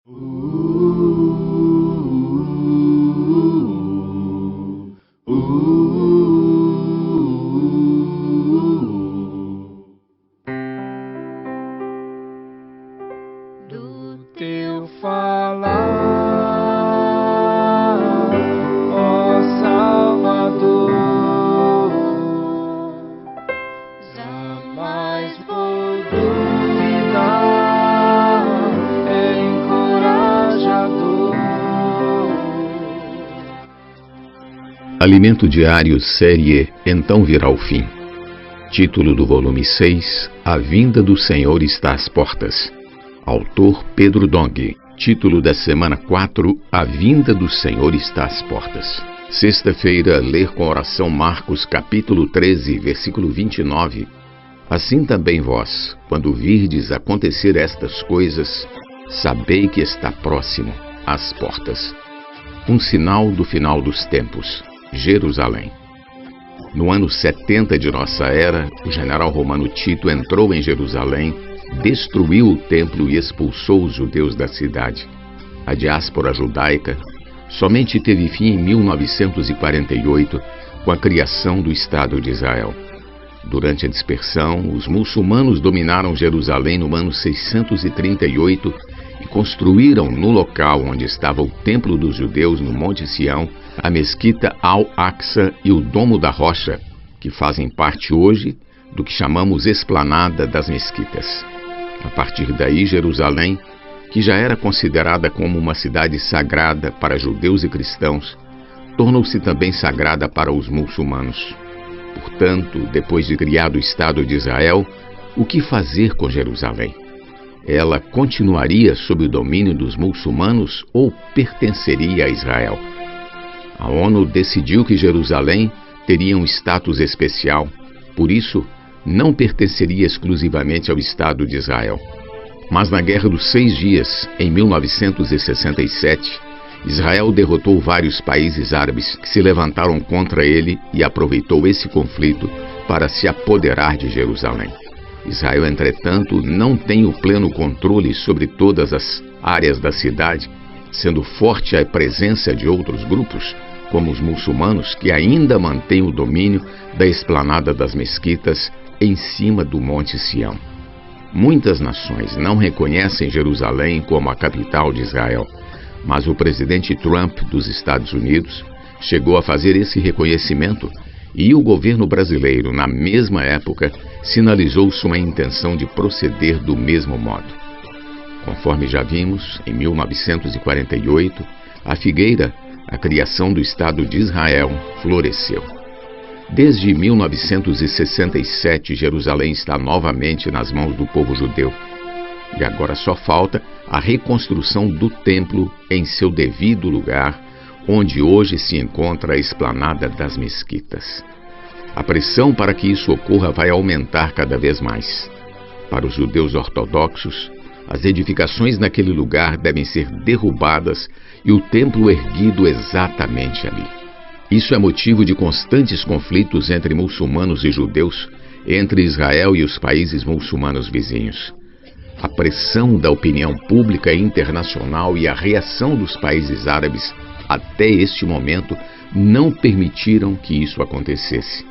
Do teu falar, ó Salvador, jamais vou duvidar, é encorajador. Alimento Diário, série Então Virá o Fim. Título do volume 6, A Vinda do Senhor está às portas. Autor Pedro Dong. Título da semana 4, A Vinda do Senhor está às portas. Sexta-feira, ler com oração Marcos capítulo 13, versículo 29. Assim também vós, quando virdes acontecer estas coisas, sabei que está próximo, às portas. Um sinal do final dos tempos. Jerusalém. No ano 70 de nossa era, o general romano Tito entrou em Jerusalém, destruiu o templo e expulsou os judeus da cidade. A diáspora judaica somente teve fim em 1948, com a criação do Estado de Israel. Durante a dispersão, os muçulmanos dominaram Jerusalém no ano 638 e construíram no local onde estava o Templo dos Judeus, no Monte Sião, a Mesquita Al-Aqsa e o Domo da Rocha, que fazem parte hoje do que chamamos Esplanada das Mesquitas. A partir daí, Jerusalém, que já era considerada como uma cidade sagrada para judeus e cristãos, tornou-se também sagrada para os muçulmanos. Portanto, depois de criado o Estado de Israel, o que fazer com Jerusalém? Ela continuaria sob o domínio dos muçulmanos ou pertenceria a Israel? A ONU decidiu que Jerusalém teria um status especial, por isso, não pertenceria exclusivamente ao Estado de Israel. Mas na Guerra dos 6 Dias, em 1967, Israel derrotou vários países árabes que se levantaram contra ele e aproveitou esse conflito para se apoderar de Jerusalém. Israel, entretanto, não tem o pleno controle sobre todas as áreas da cidade, sendo forte a presença de outros grupos, como os muçulmanos, que ainda mantêm o domínio da esplanada das mesquitas em cima do Monte Sião. Muitas nações não reconhecem Jerusalém como a capital de Israel, mas o presidente Trump dos Estados Unidos chegou a fazer esse reconhecimento e o governo brasileiro, na mesma época, sinalizou sua intenção de proceder do mesmo modo. Conforme já vimos, em 1948, a figueira, a criação do Estado de Israel, floresceu. Desde 1967, Jerusalém está novamente nas mãos do povo judeu. E agora só falta a reconstrução do templo em seu devido lugar, onde hoje se encontra a esplanada das mesquitas. A pressão para que isso ocorra vai aumentar cada vez mais. Para os judeus ortodoxos, as edificações naquele lugar devem ser derrubadas e o templo erguido exatamente ali. Isso é motivo de constantes conflitos entre muçulmanos e judeus, entre Israel e os países muçulmanos vizinhos. A pressão da opinião pública internacional e a reação dos países árabes até este momento não permitiram que isso acontecesse.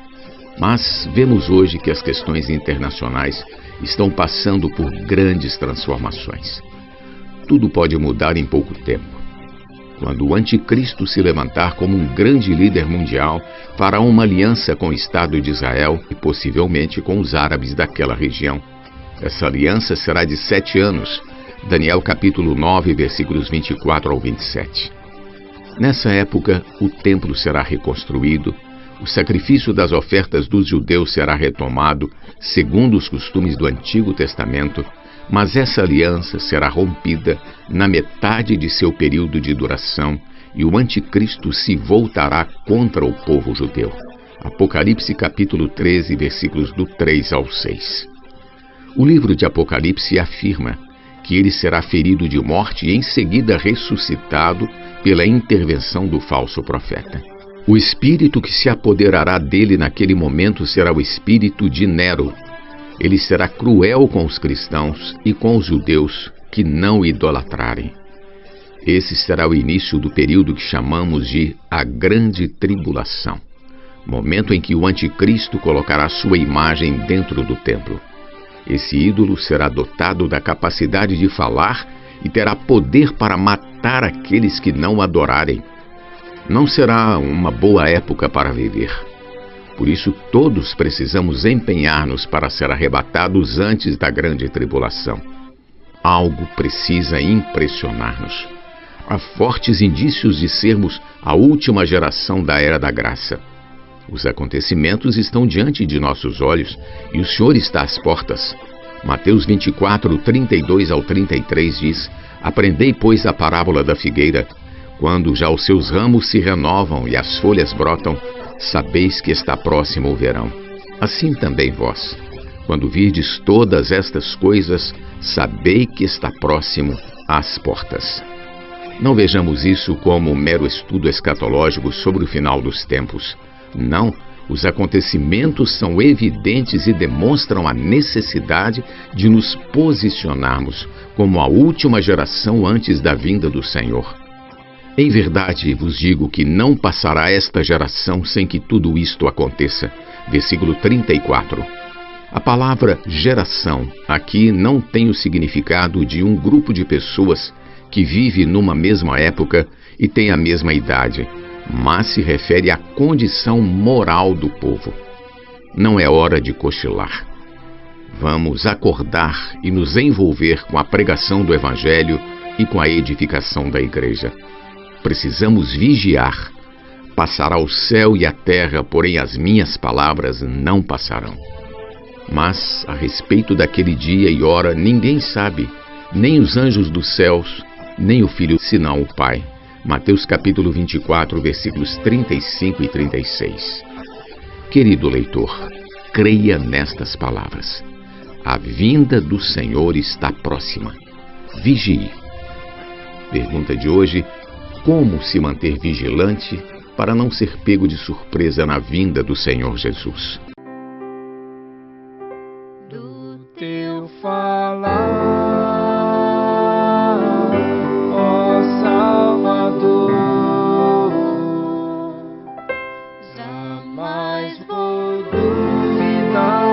Mas vemos hoje que as questões internacionais estão passando por grandes transformações. Tudo pode mudar em pouco tempo. Quando o anticristo se levantar como um grande líder mundial, fará uma aliança com o Estado de Israel e possivelmente com os árabes daquela região. Essa aliança será de 7 anos. Daniel capítulo 9, versículos 24 ao 27. Nessa época, o templo será reconstruído, o sacrifício das ofertas dos judeus será retomado, segundo os costumes do Antigo Testamento, mas essa aliança será rompida na metade de seu período de duração e o anticristo se voltará contra o povo judeu. Apocalipse capítulo 13, versículos do 3 ao 6. O livro de Apocalipse afirma que ele será ferido de morte e em seguida ressuscitado pela intervenção do falso profeta. O espírito que se apoderará dele naquele momento será o espírito de Nero. Ele será cruel com os cristãos e com os judeus que não idolatrarem. Esse será o início do período que chamamos de a Grande Tribulação, momento em que o Anticristo colocará sua imagem dentro do templo. Esse ídolo será dotado da capacidade de falar e terá poder para matar aqueles que não o adorarem. Não será uma boa época para viver. Por isso, todos precisamos empenhar-nos para ser arrebatados antes da Grande Tribulação. Algo precisa impressionar-nos. Há fortes indícios de sermos a última geração da Era da Graça. Os acontecimentos estão diante de nossos olhos e o Senhor está às portas. Mateus 24, 32 ao 33 diz: Aprendei, pois, a parábola da figueira. Quando já os seus ramos se renovam e as folhas brotam, sabeis que está próximo o verão. Assim também vós, quando virdes todas estas coisas, sabei que está próximo às portas. Não vejamos isso como um mero estudo escatológico sobre o final dos tempos. Não, os acontecimentos são evidentes e demonstram a necessidade de nos posicionarmos como a última geração antes da vinda do Senhor. Em verdade vos digo que não passará esta geração sem que tudo isto aconteça. Versículo 34. A palavra geração aqui não tem o significado de um grupo de pessoas que vive numa mesma época e tem a mesma idade, mas se refere à condição moral do povo. Não é hora de cochilar. Vamos acordar e nos envolver com a pregação do Evangelho e com a edificação da igreja. Precisamos vigiar. Passará o céu e a terra, porém as minhas palavras não passarão. Mas, a respeito daquele dia e hora, ninguém sabe, nem os anjos dos céus, nem o Filho, senão o Pai. Mateus capítulo 24, versículos 35 e 36. Querido leitor, creia nestas palavras. A vinda do Senhor está próxima. Vigie. Pergunta de hoje: como se manter vigilante para não ser pego de surpresa na vinda do Senhor Jesus? Do teu falar, ó Salvador, jamais vou duvidar,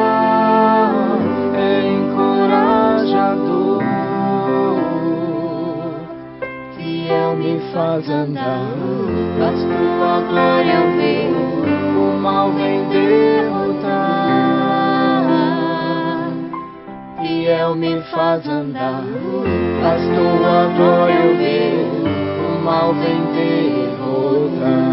é encorajador, fiel me faz andar, faz tua glória eu ver, o mal vem derrotar. Fiel me faz andar, faz tua glória eu ver, o mal vem derrotar.